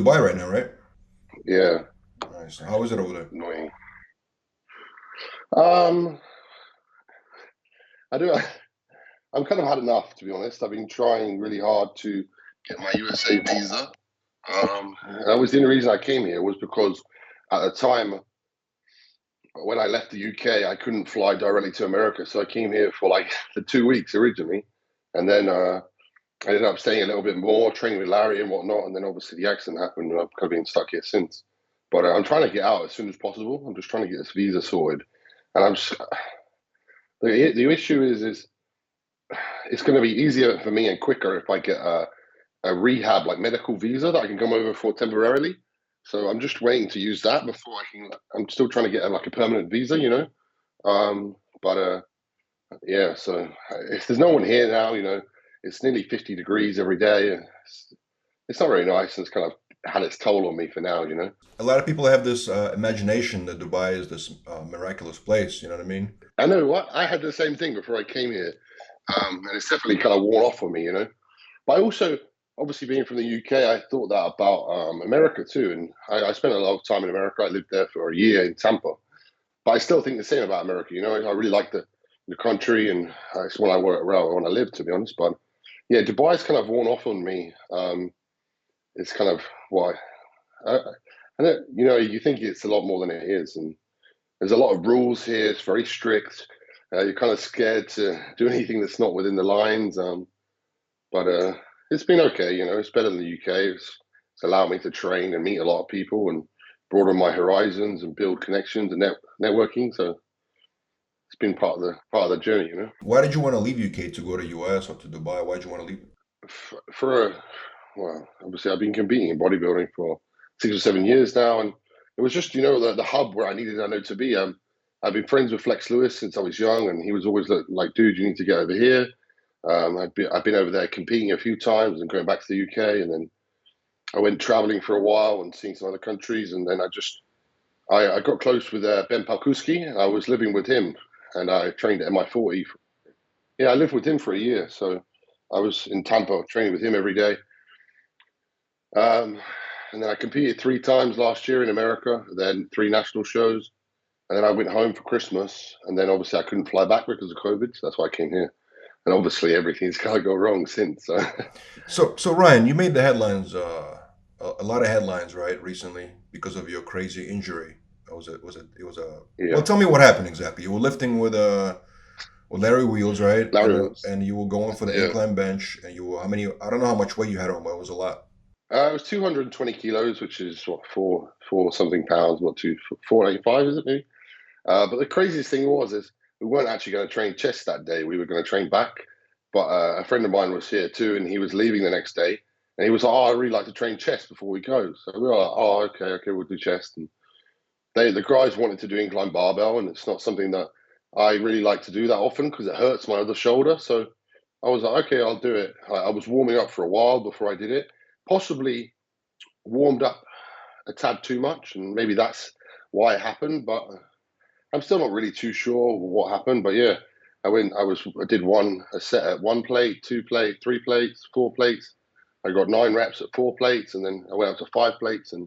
Dubai right now, right? Yeah, Nice. How is it over there? annoying. Um, I do. I'm kind of had enough, to be honest. I've been trying really hard to get my USA visa. And that was the only reason I came here was because at the time when I left the UK, I couldn't fly directly to America, so I came here for like the 2 weeks originally, and then I ended up staying a little bit more, training with Larry and whatnot, and then obviously the accident happened, and I've kind of been stuck here since. But I'm trying to get out as soon as possible. I'm just trying to get this visa sorted, and I'm just the issue is it's going to be easier for me and quicker if I get a rehab like medical visa that I can come over for temporarily. So I'm just waiting to use that before I can. I'm still trying to get like a permanent visa, you know. But yeah. So if there's no one here now, it's nearly 50 degrees every day. It's not very nice, and it's kind of had its toll on me for now, you know. A lot of people have this imagination that Dubai is this miraculous place. You know what I mean? I know what I had the same thing before I came here, and it's definitely kind of worn off on me, you know. But I also, obviously, being from the UK, I thought that about America too. And I spent a lot of time in America. I lived there for a year in Tampa. But I still think the same about America. You know, I really like the country, and it's when I work around when I live, to be honest. But yeah, Dubai's kind of worn off on me. It's kind of why. I, I don't, you think it's a lot more than it is, and there's a lot of rules here. It's very strict. You're kind of scared to do anything that's not within the lines. But it's been okay. You know, it's better than the UK. It's allowed me to train and meet a lot of people and broaden my horizons and build connections and networking. So it's been part of the journey. You know, Why did you want to leave UK to go to US or to Dubai? Why did you want to leave? for well, obviously I've been competing in bodybuilding for 6 or 7 years now, and it was just the hub where I know to be. I've been friends with Flex Lewis since I was young, and he was always like, "Dude, you need to get over here." I've been over there competing a few times and going back to the UK, and then I went traveling for a while and seeing some other countries, and then I got close with Ben Palkuski. I was living with him, and I trained at MI40. Yeah, I lived with him for a year, so I was in Tampa training with him every day. Um, and then I competed 3 times last year in America, then 3 national shows, and then I went home for Christmas, and then obviously I couldn't fly back because of COVID, so that's why I came here. And obviously everything's kind of go wrong since. So So Ryan, you made the headlines, a lot of headlines, right, recently because of your crazy injury. It was a. Well, yeah, tell me what happened exactly. You were lifting with Larry Wheels, right? Larry was. And you were going for the Yeah. incline bench, and you were how many? I don't know how much weight you had on, but it was a lot. It was 220 kilos, which is what four something pounds, what 485 is it maybe? But the craziest thing is we weren't actually going to train chest that day. We were going to train back, but a friend of mine was here too, and he was leaving the next day, and he was like, "Oh, I really like to train chest before we go." So we were like, "Oh, okay, we'll do chest." And the guys wanted to do incline barbell, and it's not something that I really like to do that often because it hurts my other shoulder. So I was like, "Okay, I'll do it." I was warming up for a while before I did it, possibly warmed up a tad too much, and maybe that's why it happened. But I'm still not really too sure what happened. But yeah, I did a set at 1 plate, 2 plate, 3 plates, 4 plates. I got 9 reps at 4 plates, and then I went up to 5 plates, and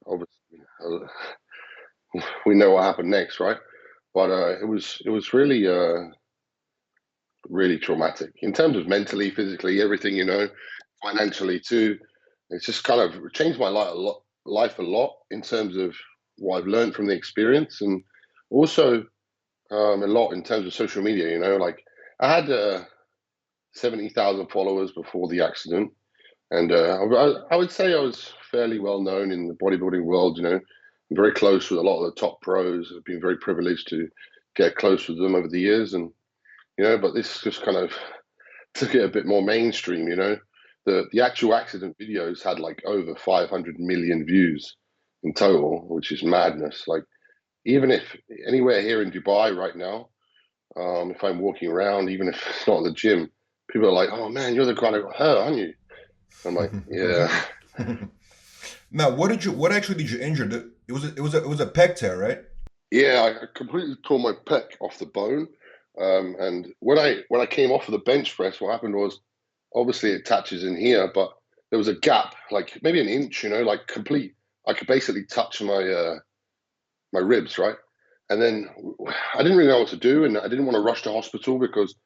obviously we know what happened next, right? But it was really really traumatic in terms of mentally, physically, everything. Financially too. It's just kind of changed my life a lot in terms of what I've learned from the experience, and also a lot in terms of social media. Like I had 70,000 followers before the accident, and I would say I was fairly well known in the bodybuilding world. I'm very close with a lot of the top pros. I've been very privileged to get close with them over the years, and but this just kind of took it a bit more mainstream. The actual accident videos had like over 500 million views in total, which is madness. Like even if anywhere here in Dubai right now, if I'm walking around, even if it's not in the gym, people are like, "Oh man, you're the guy that got hurt, aren't you?" I'm like, "Yeah, Now, what actually did you injure? It was a pec tear, right? yeah." I completely tore my pec off the bone, and when I came off of the bench press, what happened was obviously it attaches in here, but there was a gap, like maybe an inch, like complete. I could basically touch my ribs, right? And then I didn't really know what to do, and I didn't want to rush to hospital because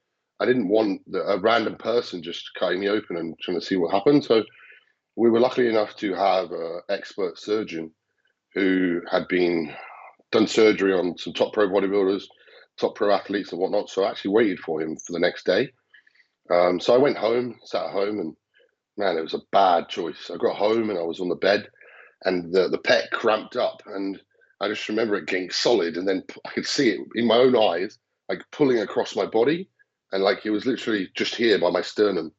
I didn't want a random person just cutting me open and trying to see what happened. So we were lucky enough to have an expert surgeon who had been done surgery on some top pro bodybuilders, top pro athletes, and whatnot. So I actually waited for him for the next day. So I went home, sat at home, and man, it was a bad choice. I got home and I was on the bed, and the pec cramped up, and I just remember it getting solid, and then I could see it in my own eyes, like pulling across my body, and like it was literally just here by my sternum,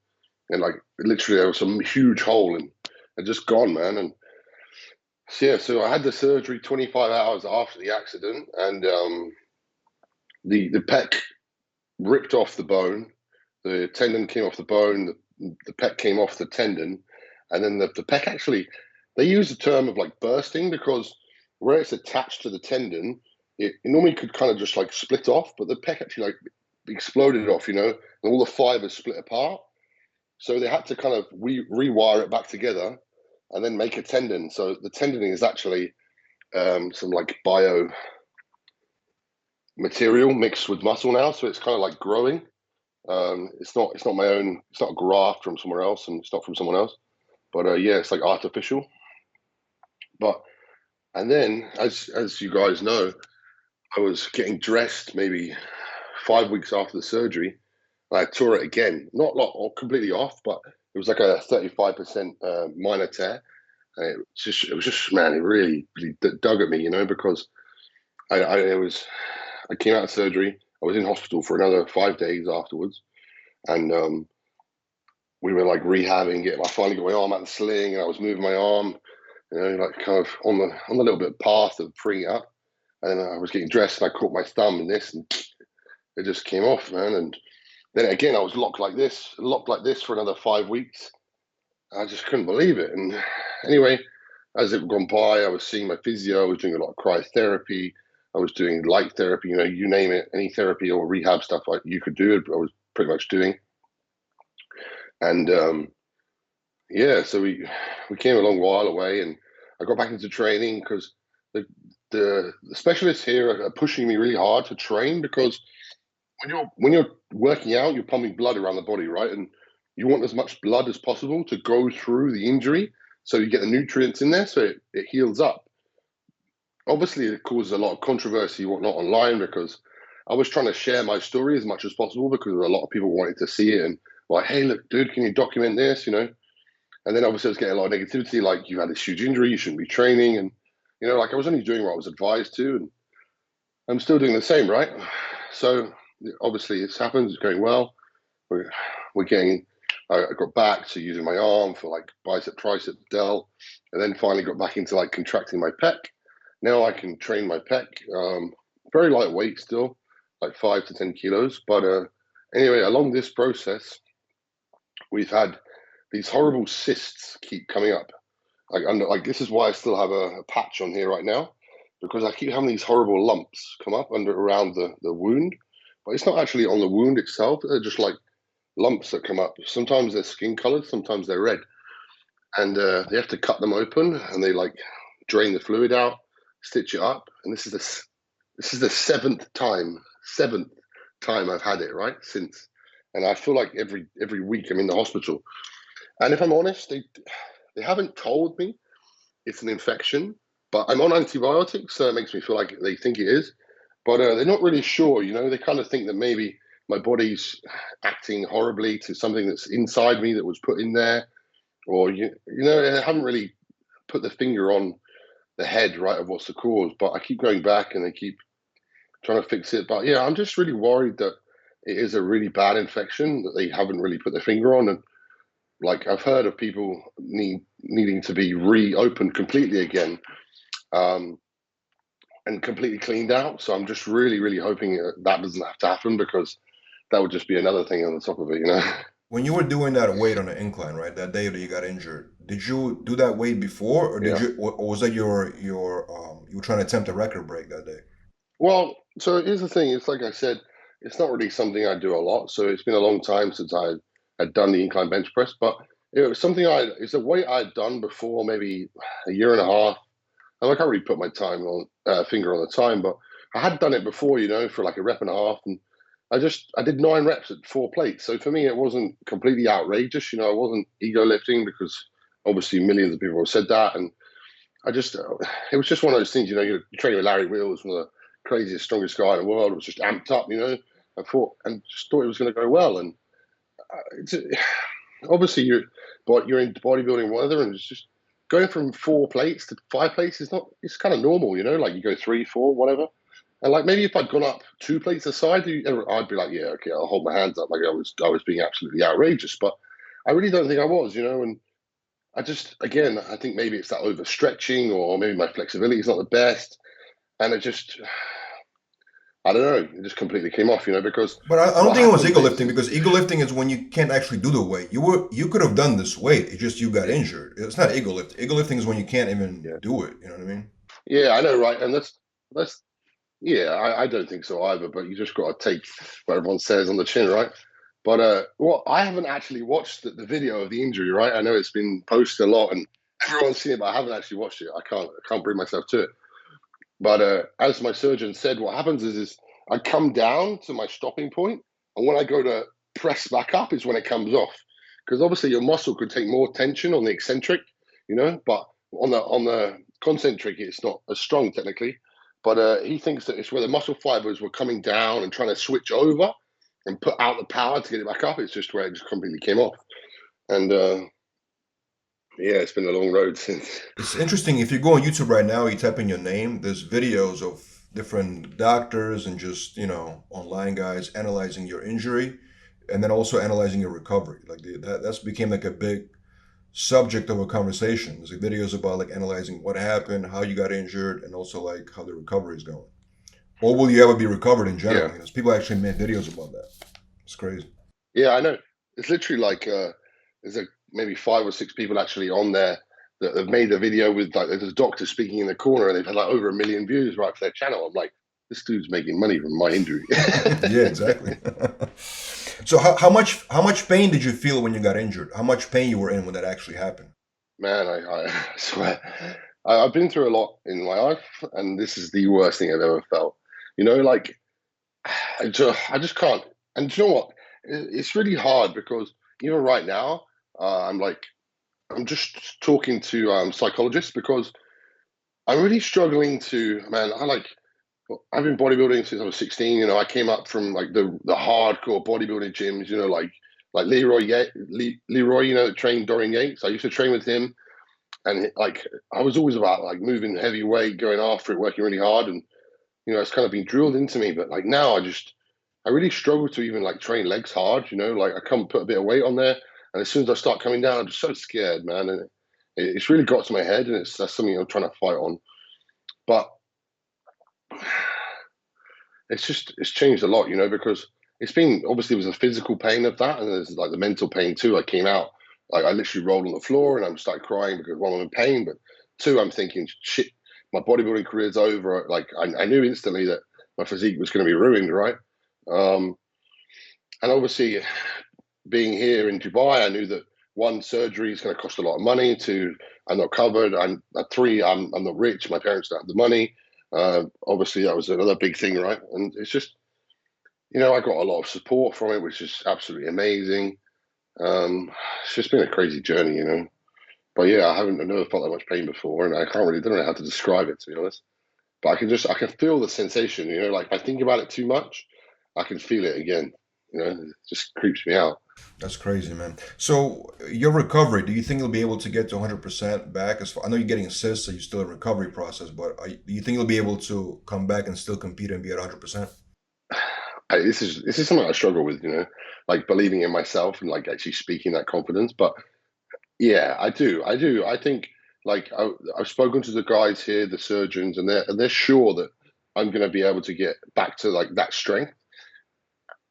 and like literally there was some huge hole and just gone, man. And so, yeah, so I had the surgery 25 hours after the accident, and the pec ripped off the bone, the tendon came off the bone, the pec came off the tendon, and then the pec actually, they use the term of like bursting because where it's attached to the tendon, it normally could kind of just like split off, but the pec actually like exploded off, and all the fibers split apart. So they had to kind of rewire it back together and then make a tendon. So the tendoning is actually some like bio material mixed with muscle now. So it's kind of like growing. It's not my own. It's not a graft from somewhere else, and it's not from someone else. But yeah, it's like artificial. But and then, as you guys know, I was getting dressed maybe 5 weeks after the surgery. I tore it again, not like completely off, but it was like a 35% minor tear. And it was just, man, it really dug at me, because I came out of surgery. I was in hospital for another 5 days afterwards, and we were like rehabbing it. I finally got my arm out of the sling, and I was moving my arm, like kind of on the little bit of path of freeing it up. And then I was getting dressed, and I caught my thumb in this, and it just came off, man. And then again, I was locked like this for another 5 weeks. I just couldn't believe it. And anyway, as it gone by, I was seeing my physio. I was doing a lot of cryotherapy. I was doing light therapy. You name it, any therapy or rehab stuff like you could do it. I was pretty much doing. And yeah, so we came a long while away, and I got back into training because the the specialists here are pushing me really hard to train because when you're working out, you're pumping blood around the body, right? And you want as much blood as possible to go through the injury, so you get the nutrients in there, so it heals up. Obviously, it causes a lot of controversy, whatnot, online because I was trying to share my story as much as possible because a lot of people wanted to see it and like, hey, look, dude, can you document this? And then obviously I was getting a lot of negativity, like you had this huge injury, you shouldn't be training, and like I was only doing what I was advised to, and I'm still doing the same, right? So obviously it's happened, it's going well. We're, we're getting. I got back to using my arm for like bicep, tricep, delt, and then finally got back into like contracting my pec. Now I can train my pec. Very lightweight still, like 5 to 10 kilos. But anyway, along this process, we've had these horrible cysts keep coming up. Like this is why I still have a patch on here right now, because I keep having these horrible lumps come up around the wound, but it's not actually on the wound itself. They're just like lumps that come up. Sometimes they're skin colored, sometimes they're red, and they have to cut them open and they like drain the fluid out, stitch it up, and this is the seventh time I've had it right since, and I feel like every week I'm in the hospital. And if I'm honest, they haven't told me it's an infection, but I'm on antibiotics, so it makes me feel like they think it is. But they're not really sure. They kind of think that maybe my body's acting horribly to something that's inside me that was put in there, or they haven't really put the finger on the head, right, of what's the cause. But I keep going back, and they keep trying to fix it. But yeah, I'm just really worried that it is a really bad infection that they haven't really put their finger on, and like I've heard of people needing to be reopened completely again, um, and completely cleaned out. So I'm just really, really hoping that doesn't have to happen because that would just be another thing on the top of it. When you were doing that weight on the incline, right, that day that you got injured, did you do that weight before, or Yeah. or was that you were trying to attempt a record break that day? Well, so here's the thing. It's like I said, it's not really something I do a lot. So it's been a long time since I had done the incline bench press. But it was something it's a weight I'd done before, maybe a year and a half. And I can't really put my time on finger on the time, but I had done it before, for like a rep and a half, and I did 9 reps at 4 plates. So for me, it wasn't completely outrageous. I wasn't ego lifting because obviously millions of people have said that, and I just it was just one of those things. You're training with Larry Wheels, one of the craziest, strongest guy in the world. It was just amped up. I thought and just thought it was going to go well, and it's obviously you're in bodybuilding weather, and it's just going from 4 plates to 5 plates is not. It's kind of normal, like you go 3, 4, whatever. And like maybe if I'd gone up 2 plates aside, I'd be like, yeah, okay, I'll hold my hands up, like I was being absolutely outrageous. But I really don't think I was, and I just again I think maybe it's that overstretching, or maybe my flexibility is not the best, and it just I don't know, it just completely came off, because But I don't what think it was happens ego is lifting because ego lifting is when you can't actually do the weight. You could have done this weight. It's just you got yeah, injured. It's not ego lifting. Ego lifting is when you can't even yeah, do it. You know what I mean? yeah, I know, right? And that's yeah, I don't think so either. But you just got to take what everyone says on the chin, right? But well, I haven't actually watched the video of the injury, right? I know it's been posted a lot, and everyone's seen it, but I haven't actually watched it. I can't bring myself to it. But as my surgeon said, what happens is I come down to my stopping point, and when I go to press back up, is when it comes off. Because obviously your muscle could take more tension on the eccentric, but on the concentric, it's not as strong technically. But he thinks that it's where the muscle fibers were coming down and trying to switch over and put out the power to get it back up. It's just where it just completely came off. And yeah, it's been a long road since. It's interesting. If you go on YouTube right now, you type in your name. There's videos of different doctors and just online guys analyzing your injury, and then also analyzing your recovery. Like that's became like a big subject of a conversation. There's like videos about like analyzing what happened, how you got injured, and also like how the recovery is going. Or will you ever be recovered in Yeah, general? People actually made videos about that. It's crazy. yeah, I know. It's literally like there's maybe 5 or 6 people actually on there that have made a video with like there's a doctor speaking in the corner, and they've had like over 1 million views right for their channel. I'm like, this dude's making money from my injury. Yeah, exactly. So how much pain did you feel when you got injured? How much pain you were in when that actually happened? Man, I swear, I've been through a lot in my life, and this is the worst thing I've ever felt. Like I just can't. And do you know what? It's really hard because even right now, I'm just talking to psychologists because I'm really struggling to, man. I've been bodybuilding since I was 16. I came up from like the hardcore bodybuilding gyms. Like Leroy. That trained Dorian Yates. I used to train with him, and like I was always about like moving heavy weight, going after it, working really hard, and it's kind of been drilled into me. But like now, I really struggle to even like train legs hard. Like I come put a bit of weight on there, and as soon as I start coming down, I'm just so scared, man. And it's really got to my head, and that's something I'm trying to fight on. But it's changed a lot, because it's been obviously it was a physical pain of that, and there's like the mental pain too. I came out like I literally rolled on the floor and I started crying because one, I'm in pain, but two, I'm thinking shit, my bodybuilding career's over. Like I knew instantly that my physique was going to be ruined, right? Um, and obviously, being here in Dubai, I knew that one, surgery is going to cost a lot of money. Two, I'm not covered. Three, I'm not rich. My parents don't have the money. Obviously, that was another big thing, right? And it's just I got a lot of support from it, which is absolutely amazing. It's just been a crazy journey. But yeah, I've never felt that much pain before, and I can't really don't know how to describe it, to be honest. But I can feel the sensation. Like if I think about it too much, I can feel it again. It just creeps me out. That's crazy, man. So your recovery, do you think you'll be able to get to 100% back? I know you're getting assists, so you're still in recovery process, but do you think you'll be able to come back and still compete and be at 100%? This is something I struggle with. Like believing in myself and like actually speaking that confidence. But yeah, I do. I think like I've spoken to the guys here, the surgeons, and they're sure that I'm going to be able to get back to like that strength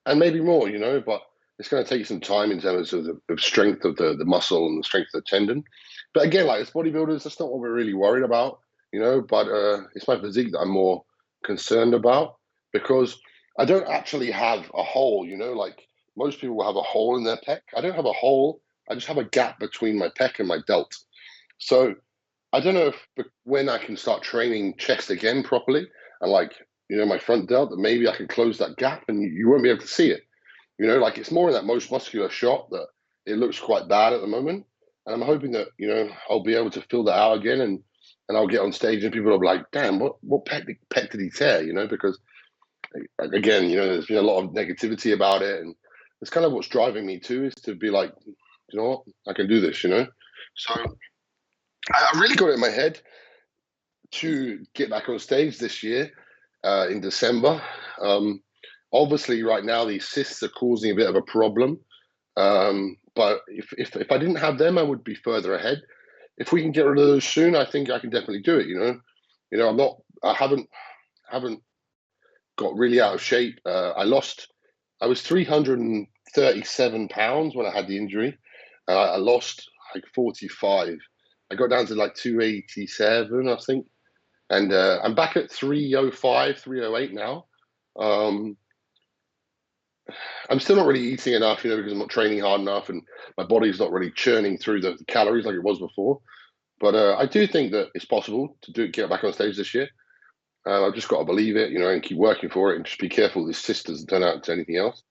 and maybe more. But it's going to take some time in terms of the strength of the muscle and the strength of the tendon. But again, like as bodybuilders, that's not what we're really worried about. But it's my physique that I'm more concerned about because I don't actually have a hole. Like most people will have a hole in their pec. I don't have a hole. I just have a gap between my pec and my delt. So I don't know if when I can start training chest again properly and like, my front delt, that maybe I can close that gap and you won't be able to see it. Like it's more in that most muscular shot that it looks quite bad at the moment. And I'm hoping that, I'll be able to fill that out again and I'll get on stage and people will be like, damn, what pec did he tear? Because again, there's been a lot of negativity about it. And it's kind of what's driving me too, is to be like, you know what, I can do this. So I really got it in my head to get back on stage this year in December. Obviously, right now, these cysts are causing a bit of a problem. But if I didn't have them, I would be further ahead. If we can get rid of those soon, I think I can definitely do it. I haven't got really out of shape. I was 337 pounds when I had the injury. I lost like 45. I got down to like 287, I think. And I'm back at 305, 308 now. Um, I'm still not really eating enough, because I'm not training hard enough and my body's not really churning through the calories like it was before. But I do think that it's possible to get back on stage this year. I've just got to believe it, and keep working for it and just be careful these systems turn out into anything else.